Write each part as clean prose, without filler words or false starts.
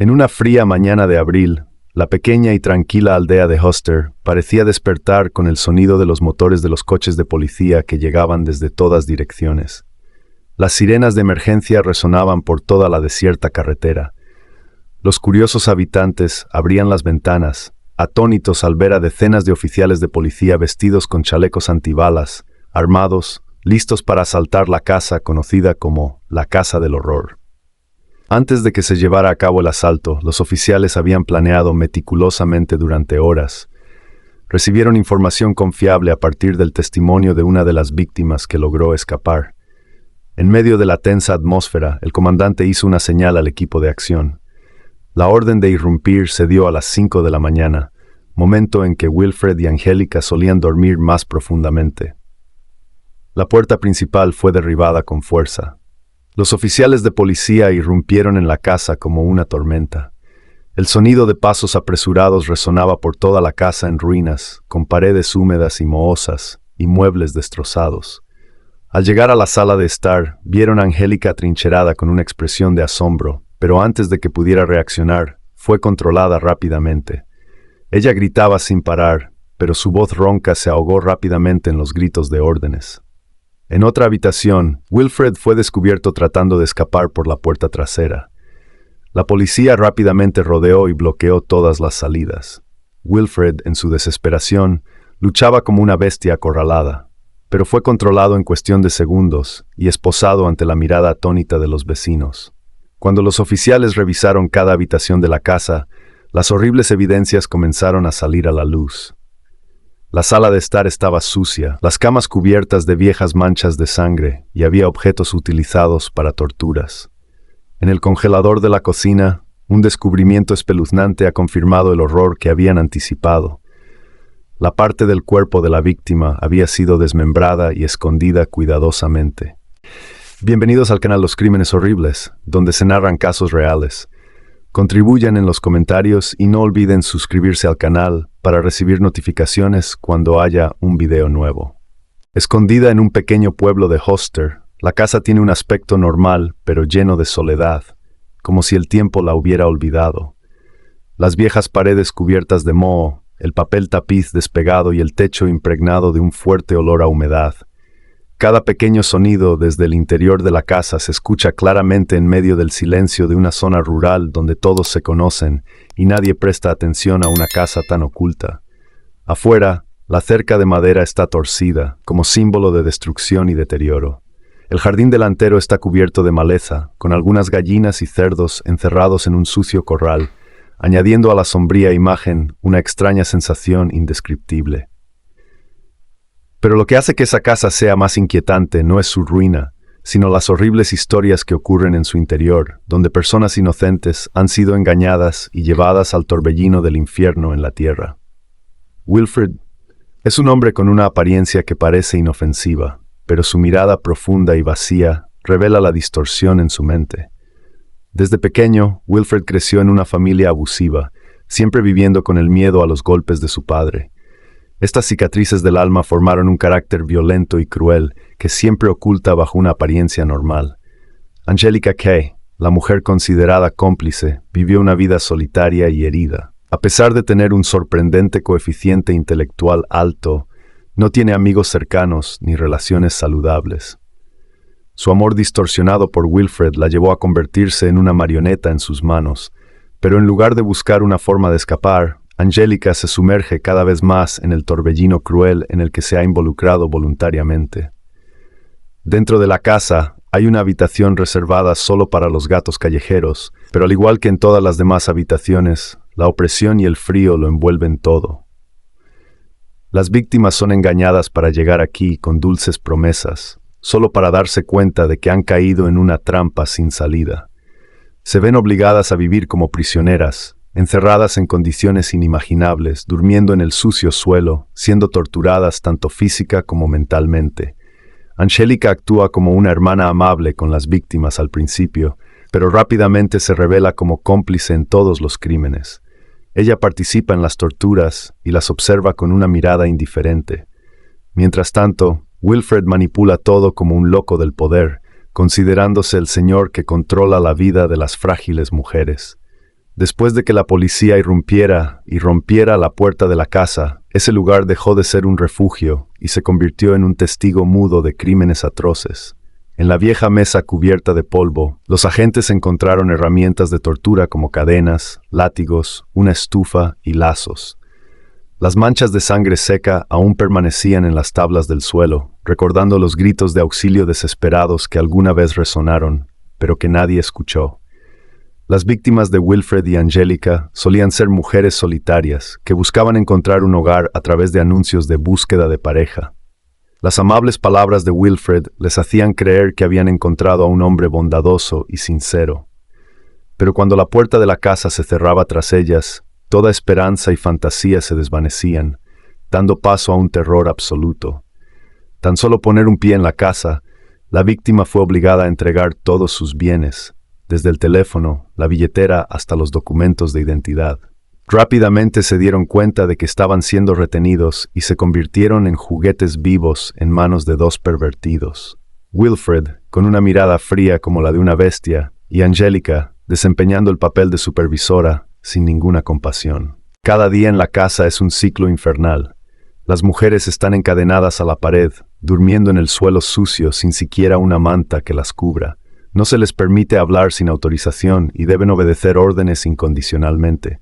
En una fría mañana de abril, la pequeña y tranquila aldea de Hoster parecía despertar con el sonido de los motores de los coches de policía que llegaban desde todas direcciones. Las sirenas de emergencia resonaban por toda la desierta carretera. Los curiosos habitantes abrían las ventanas, atónitos al ver a decenas de oficiales de policía vestidos con chalecos antibalas, armados, listos para asaltar la casa conocida como la Casa del Horror. Antes de que se llevara a cabo el asalto, los oficiales habían planeado meticulosamente durante horas. Recibieron información confiable a partir del testimonio de una de las víctimas que logró escapar. En medio de la tensa atmósfera, el comandante hizo una señal al equipo de acción. La orden de irrumpir se dio a las 5 de la mañana, momento en que Wilfred y Angélica solían dormir más profundamente. La puerta principal fue derribada con fuerza. Los oficiales de policía irrumpieron en la casa como una tormenta. El sonido de pasos apresurados resonaba por toda la casa en ruinas, con paredes húmedas y mohosas, y muebles destrozados. Al llegar a la sala de estar, vieron a Angélica atrincherada con una expresión de asombro, pero antes de que pudiera reaccionar, fue controlada rápidamente. Ella gritaba sin parar, pero su voz ronca se ahogó rápidamente en los gritos de órdenes. En otra habitación, Wilfred fue descubierto tratando de escapar por la puerta trasera. La policía rápidamente rodeó y bloqueó todas las salidas. Wilfred, en su desesperación, luchaba como una bestia acorralada, pero fue controlado en cuestión de segundos y esposado ante la mirada atónita de los vecinos. Cuando los oficiales revisaron cada habitación de la casa, las horribles evidencias comenzaron a salir a la luz. La sala de estar estaba sucia, las camas cubiertas de viejas manchas de sangre y había objetos utilizados para torturas. En el congelador de la cocina, un descubrimiento espeluznante ha confirmado el horror que habían anticipado. La parte del cuerpo de la víctima había sido desmembrada y escondida cuidadosamente. Bienvenidos al canal Los Crímenes Horribles, donde se narran casos reales. Contribuyan en los comentarios y no olviden suscribirse al canal para recibir notificaciones cuando haya un video nuevo. Escondida en un pequeño pueblo de Hoster, la casa tiene un aspecto normal pero lleno de soledad, como si el tiempo la hubiera olvidado. Las viejas paredes cubiertas de moho, el papel tapiz despegado y el techo impregnado de un fuerte olor a humedad. Cada pequeño sonido desde el interior de la casa se escucha claramente en medio del silencio de una zona rural donde todos se conocen y nadie presta atención a una casa tan oculta. Afuera, la cerca de madera está torcida, como símbolo de destrucción y deterioro. El jardín delantero está cubierto de maleza, con algunas gallinas y cerdos encerrados en un sucio corral, añadiendo a la sombría imagen una extraña sensación indescriptible. Pero lo que hace que esa casa sea más inquietante no es su ruina, sino las horribles historias que ocurren en su interior, donde personas inocentes han sido engañadas y llevadas al torbellino del infierno en la tierra. Wilfred es un hombre con una apariencia que parece inofensiva, pero su mirada profunda y vacía revela la distorsión en su mente. Desde pequeño, Wilfred creció en una familia abusiva, siempre viviendo con el miedo a los golpes de su padre. Estas cicatrices del alma formaron un carácter violento y cruel que siempre oculta bajo una apariencia normal. Angélica Kay, la mujer considerada cómplice, vivió una vida solitaria y herida. A pesar de tener un sorprendente coeficiente intelectual alto, no tiene amigos cercanos ni relaciones saludables. Su amor distorsionado por Wilfred la llevó a convertirse en una marioneta en sus manos, pero en lugar de buscar una forma de escapar, Angélica se sumerge cada vez más en el torbellino cruel en el que se ha involucrado voluntariamente. Dentro de la casa hay una habitación reservada solo para los gatos callejeros, pero al igual que en todas las demás habitaciones, la opresión y el frío lo envuelven todo. Las víctimas son engañadas para llegar aquí con dulces promesas, solo para darse cuenta de que han caído en una trampa sin salida. Se ven obligadas a vivir como prisioneras, encerradas en condiciones inimaginables, durmiendo en el sucio suelo, siendo torturadas tanto física como mentalmente. Angélica actúa como una hermana amable con las víctimas al principio, pero rápidamente se revela como cómplice en todos los crímenes. Ella participa en las torturas y las observa con una mirada indiferente. Mientras tanto, Wilfred manipula todo como un loco del poder, considerándose el señor que controla la vida de las frágiles mujeres. Después de que la policía irrumpiera y rompiera la puerta de la casa, ese lugar dejó de ser un refugio y se convirtió en un testigo mudo de crímenes atroces. En la vieja mesa cubierta de polvo, los agentes encontraron herramientas de tortura como cadenas, látigos, una estufa y lazos. Las manchas de sangre seca aún permanecían en las tablas del suelo, recordando los gritos de auxilio desesperados que alguna vez resonaron, pero que nadie escuchó. Las víctimas de Wilfred y Angélica solían ser mujeres solitarias que buscaban encontrar un hogar a través de anuncios de búsqueda de pareja. Las amables palabras de Wilfred les hacían creer que habían encontrado a un hombre bondadoso y sincero. Pero cuando la puerta de la casa se cerraba tras ellas, toda esperanza y fantasía se desvanecían, dando paso a un terror absoluto. Tan solo poner un pie en la casa, la víctima fue obligada a entregar todos sus bienes, desde el teléfono, la billetera hasta los documentos de identidad. Rápidamente se dieron cuenta de que estaban siendo retenidos y se convirtieron en juguetes vivos en manos de dos pervertidos. Wilfred, con una mirada fría como la de una bestia, y Angélica, desempeñando el papel de supervisora, sin ninguna compasión. Cada día en la casa es un ciclo infernal. Las mujeres están encadenadas a la pared, durmiendo en el suelo sucio sin siquiera una manta que las cubra. No se les permite hablar sin autorización y deben obedecer órdenes incondicionalmente.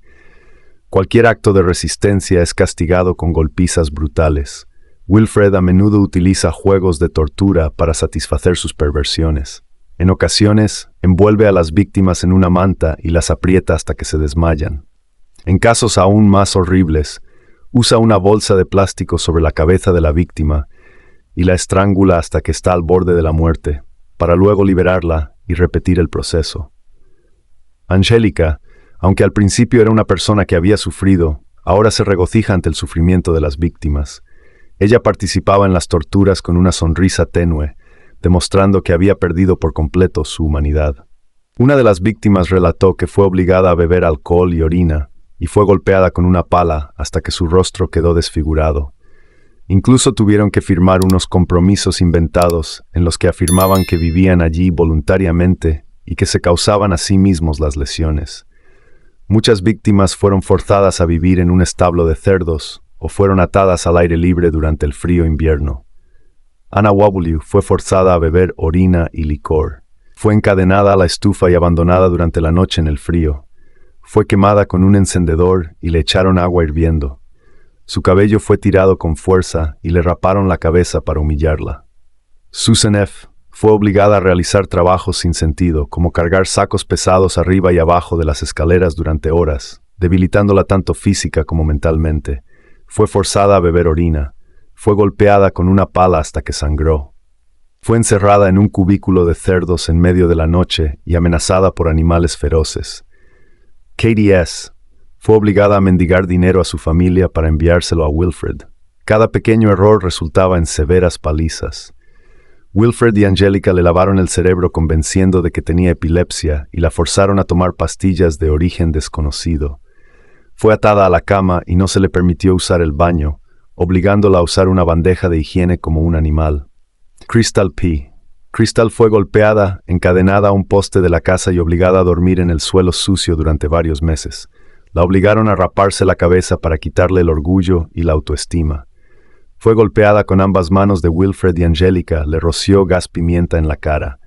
Cualquier acto de resistencia es castigado con golpizas brutales. Wilfred a menudo utiliza juegos de tortura para satisfacer sus perversiones. En ocasiones, envuelve a las víctimas en una manta y las aprieta hasta que se desmayan. En casos aún más horribles, usa una bolsa de plástico sobre la cabeza de la víctima y la estrangula hasta que está al borde de la muerte, para luego liberarla y repetir el proceso. Angélica, aunque al principio era una persona que había sufrido, ahora se regocija ante el sufrimiento de las víctimas. Ella participaba en las torturas con una sonrisa tenue, demostrando que había perdido por completo su humanidad. Una de las víctimas relató que fue obligada a beber alcohol y orina, y fue golpeada con una pala hasta que su rostro quedó desfigurado. Incluso tuvieron que firmar unos compromisos inventados en los que afirmaban que vivían allí voluntariamente y que se causaban a sí mismos las lesiones. Muchas víctimas fueron forzadas a vivir en un establo de cerdos o fueron atadas al aire libre durante el frío invierno. Anna W. fue forzada a beber orina y licor. Fue encadenada a la estufa y abandonada durante la noche en el frío. Fue quemada con un encendedor y le echaron agua hirviendo. Su cabello fue tirado con fuerza y le raparon la cabeza para humillarla. Susan F. fue obligada a realizar trabajos sin sentido, como cargar sacos pesados arriba y abajo de las escaleras durante horas, debilitándola tanto física como mentalmente. Fue forzada a beber orina. Fue golpeada con una pala hasta que sangró. Fue encerrada en un cubículo de cerdos en medio de la noche y amenazada por animales feroces. Katie S. fue obligada a mendigar dinero a su familia para enviárselo a Wilfred. Cada pequeño error resultaba en severas palizas. Wilfred y Angélica le lavaron el cerebro convenciendo de que tenía epilepsia y la forzaron a tomar pastillas de origen desconocido. Fue atada a la cama y no se le permitió usar el baño, obligándola a usar una bandeja de higiene como un animal. Crystal P. Crystal fue golpeada, encadenada a un poste de la casa y obligada a dormir en el suelo sucio durante varios meses. La obligaron a raparse la cabeza para quitarle el orgullo y la autoestima. Fue golpeada con ambas manos de Wilfred y Angélica, le roció gas pimienta en la cara.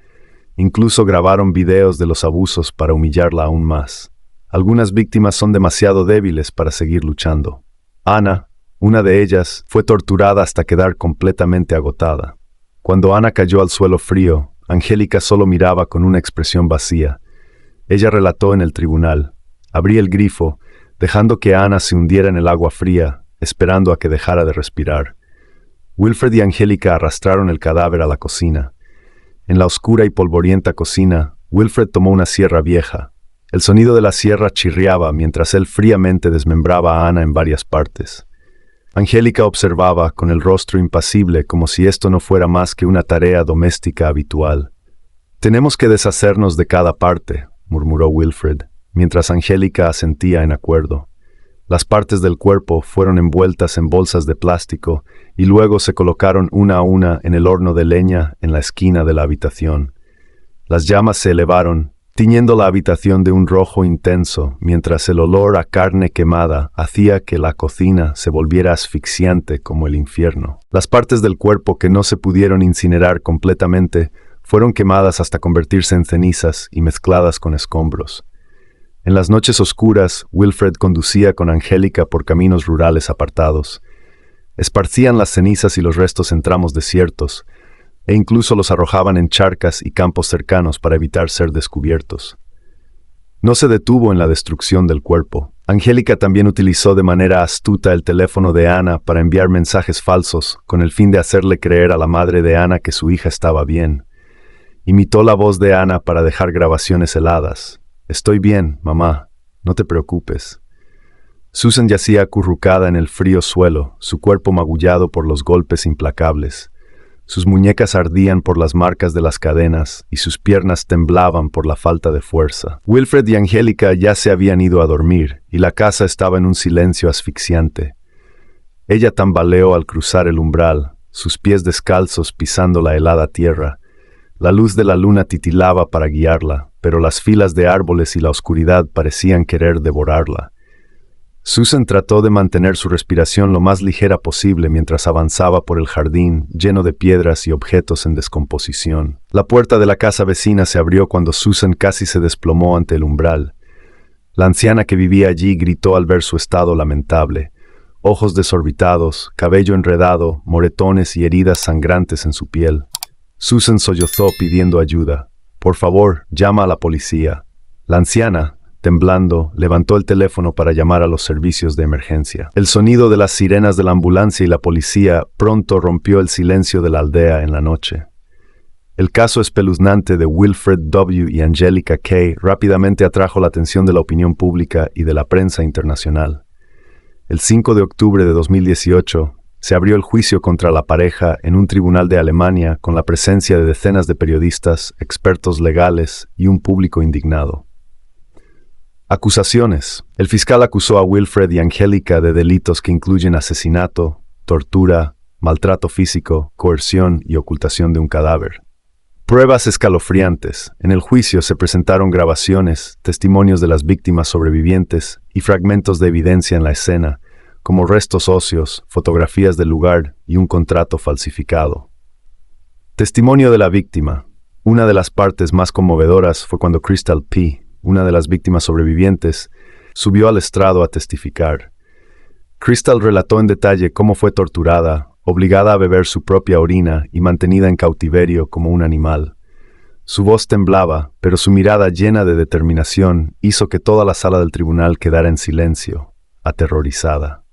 Incluso grabaron videos de los abusos para humillarla aún más. Algunas víctimas son demasiado débiles para seguir luchando. Ana, una de ellas, fue torturada hasta quedar completamente agotada. Cuando Ana cayó al suelo frío, Angélica solo miraba con una expresión vacía. Ella relató en el tribunal. Abrí el grifo, dejando que Ana se hundiera en el agua fría, esperando a que dejara de respirar. Wilfred y Angélica arrastraron el cadáver a la cocina. En la oscura y polvorienta cocina, Wilfred tomó una sierra vieja. El sonido de la sierra chirriaba mientras él fríamente desmembraba a Ana en varias partes. Angélica observaba con el rostro impasible como si esto no fuera más que una tarea doméstica habitual. «Tenemos que deshacernos de cada parte», murmuró Wilfred, mientras Angélica asentía en acuerdo. Las partes del cuerpo fueron envueltas en bolsas de plástico y luego se colocaron una a una en el horno de leña en la esquina de la habitación. Las llamas se elevaron tiñendo la habitación de un rojo intenso, mientras el olor a carne quemada hacía que la cocina se volviera asfixiante como el infierno. Las partes del cuerpo que no se pudieron incinerar completamente fueron quemadas hasta convertirse en cenizas y mezcladas con escombros. En las noches oscuras, Wilfred conducía con Angélica por caminos rurales apartados. Esparcían las cenizas y los restos en tramos desiertos, e incluso los arrojaban en charcas y campos cercanos para evitar ser descubiertos. No se detuvo en la destrucción del cuerpo. Angélica también utilizó de manera astuta el teléfono de Ana para enviar mensajes falsos, con el fin de hacerle creer a la madre de Ana que su hija estaba bien. Imitó la voz de Ana para dejar grabaciones heladas. «Estoy bien, mamá, no te preocupes». Susan yacía acurrucada en el frío suelo, su cuerpo magullado por los golpes implacables. Sus muñecas ardían por las marcas de las cadenas y sus piernas temblaban por la falta de fuerza. Wilfred y Angélica ya se habían ido a dormir y la casa estaba en un silencio asfixiante. Ella tambaleó al cruzar el umbral, sus pies descalzos pisando la helada tierra. La luz de la luna titilaba para guiarla, pero las filas de árboles y la oscuridad parecían querer devorarla. Susan trató de mantener su respiración lo más ligera posible mientras avanzaba por el jardín, lleno de piedras y objetos en descomposición. La puerta de la casa vecina se abrió cuando Susan casi se desplomó ante el umbral. La anciana que vivía allí gritó al ver su estado lamentable. Ojos desorbitados, cabello enredado, moretones y heridas sangrantes en su piel. Susan sollozó pidiendo ayuda. «Por favor, llama a la policía». La anciana, temblando, levantó el teléfono para llamar a los servicios de emergencia. El sonido de las sirenas de la ambulancia y la policía pronto rompió el silencio de la aldea en la noche. El caso espeluznante de Wilfred W. y Angélica K. rápidamente atrajo la atención de la opinión pública y de la prensa internacional. El 5 de octubre de 2018, se abrió el juicio contra la pareja en un tribunal de Alemania con la presencia de decenas de periodistas, expertos legales y un público indignado. Acusaciones. El fiscal acusó a Wilfred y Angélica de delitos que incluyen asesinato, tortura, maltrato físico, coerción y ocultación de un cadáver. Pruebas escalofriantes. En el juicio se presentaron grabaciones, testimonios de las víctimas sobrevivientes y fragmentos de evidencia en la escena, como restos óseos, fotografías del lugar y un contrato falsificado. Testimonio de la víctima. Una de las partes más conmovedoras fue cuando Crystal P., una de las víctimas sobrevivientes, subió al estrado a testificar. Crystal relató en detalle cómo fue torturada, obligada a beber su propia orina y mantenida en cautiverio como un animal. Su voz temblaba, pero su mirada llena de determinación hizo que toda la sala del tribunal quedara en silencio, aterrorizada.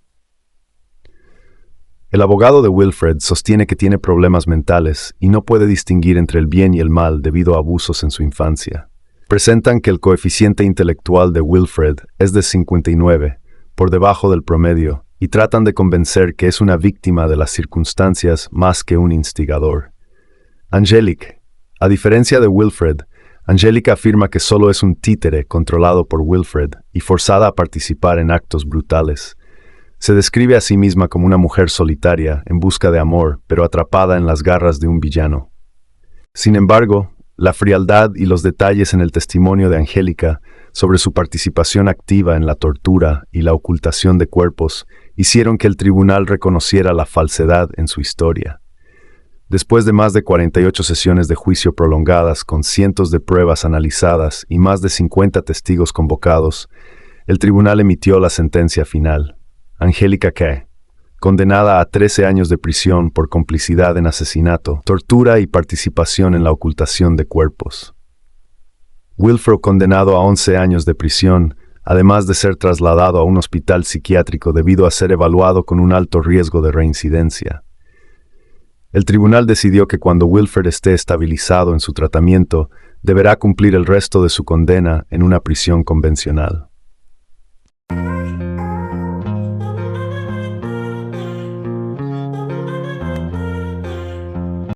El abogado de Wilfred sostiene que tiene problemas mentales y no puede distinguir entre el bien y el mal debido a abusos en su infancia. Presentan que el coeficiente intelectual de Wilfred es de 59, por debajo del promedio, y tratan de convencer que es una víctima de las circunstancias más que un instigador. Angélica. A diferencia de Wilfred, Angélica afirma que solo es un títere controlado por Wilfred y forzada a participar en actos brutales. Se describe a sí misma como una mujer solitaria, en busca de amor, pero atrapada en las garras de un villano. Sin embargo, la frialdad y los detalles en el testimonio de Angélica sobre su participación activa en la tortura y la ocultación de cuerpos hicieron que el tribunal reconociera la falsedad en su historia. Después de más de 48 sesiones de juicio prolongadas con cientos de pruebas analizadas y más de 50 testigos convocados, el tribunal emitió la sentencia final. Angélica K., condenada a 13 años de prisión por complicidad en asesinato, tortura y participación en la ocultación de cuerpos. Wilfred, condenado a 11 años de prisión, además de ser trasladado a un hospital psiquiátrico debido a ser evaluado con un alto riesgo de reincidencia. El tribunal decidió que cuando Wilfred esté estabilizado en su tratamiento, deberá cumplir el resto de su condena en una prisión convencional.